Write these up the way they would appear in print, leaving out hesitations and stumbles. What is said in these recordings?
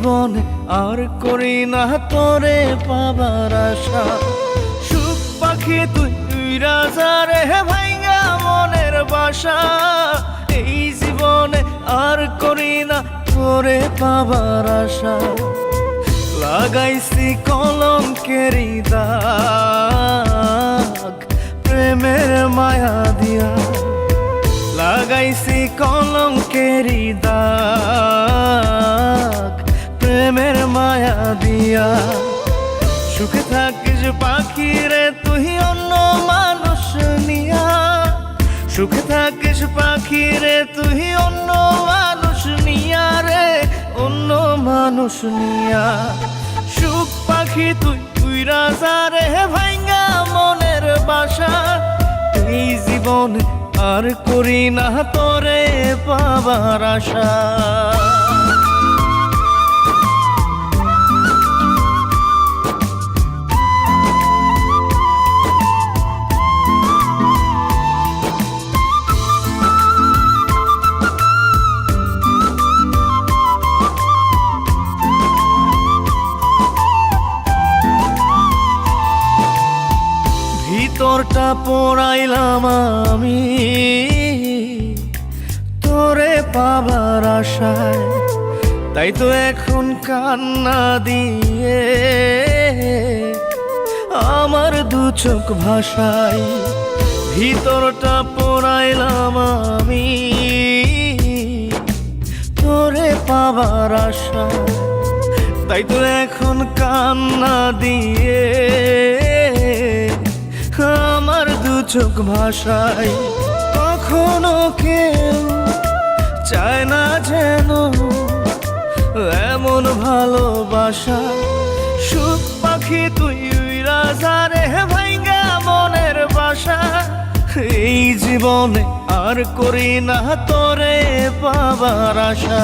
জীবনে আর করি না তোরে পাবার আশা। সুখ পাখি তুই উইরা যা রে ভাইঙ্গা মনের বাসা। এই জীবনে আর করি না তোরে পাবার আশা। লাগাইছি কলঙ্কেরি দাগ প্রেমের মায়া দিয়া। লাগাইছি কলঙ্কেরি দাগ প্রেমের মায়া দিয়া। সুখে থাকিস পাখি রে তুই অন্য মানুষ নিয়া। সুখে থাকিস পাখি রে তুই অন্য মানুষ নিয়া রে, অন্য মানুষ নিয়া। সুখ পাখি তুই উইরা যা রে ভাইঙ্গা মনের বাসা। এই জীবনে আর করি না তোরে পাবার আশা। ভিতরটা পোড়াইলাম আমি তোরে পাবার আশায়। তাই তো এখন কান্না দিয়ে আমার দু চোখ ভাসাই। ভিতরটা পোড়াইলাম আমি তোরে পাবার আশায়। তাই তো এখন কান্না দিয়ে আমার দু চোখ ভাসাই। কখনো কেউ চায় না যেন এমন ভালোবাসা। সুখ পাখি তুই উইরা যা রে ভাইঙ্গা মনের বাসা। এই জীবনে আর করি না তোরে পাবার আশা।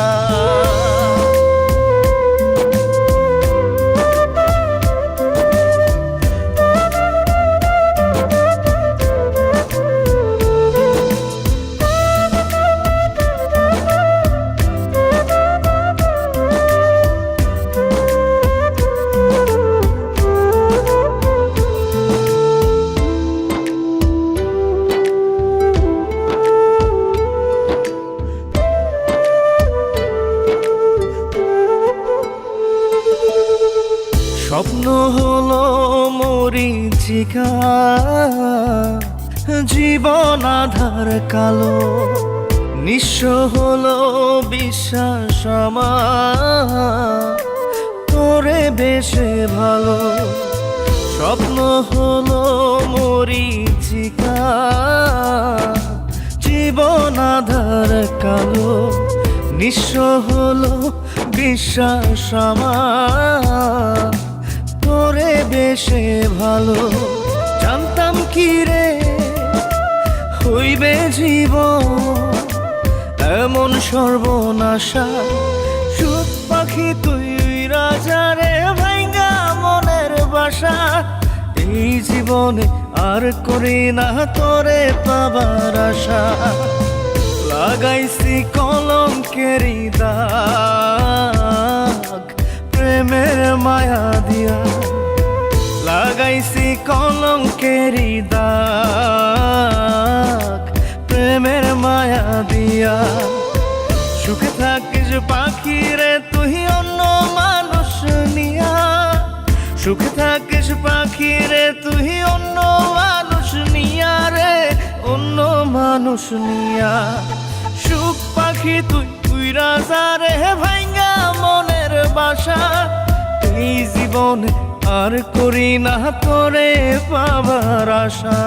স্বপ্ন হলো মরীচিকা, জীবন আধার কালো। নিঃস্ব হলো বিশ্বাস আমার তোরে বেশে ভালো। স্বপ্ন হলো মরীচিকা, জীবন আধার কালো। নিঃস্ব হলো বিশ্বাস আমার তোরে বেশে ভালো। জানতাম কি রে হইবে জীবন এমন সর্বনাশা। সুখ পাখি তুই রাজা রে ভাইঙ্গা মনের বাসা। এই জীবনে আর করি না তোরে পাবার আশা। লাগাইছি কলঙ্কেরি দাগ প্রেমের মায়া দিয়া। লাগাইছি কলঙ্কেরি দাগ প্রেমের মায়া দিয়া। সুখে থাকিস পাখি রে তুই অন্য মানুষ নিয়া। সুখে থাকিস পাখি রে তুই অন্য মানুষ নিয়া রে, অন্য মানুষ নিয়া। সুখ পাখি তুই উইরা যা রে ভাইঙ্গা মনের বাসা। এই জীবনে আর করি না তোরে পাবার আশা।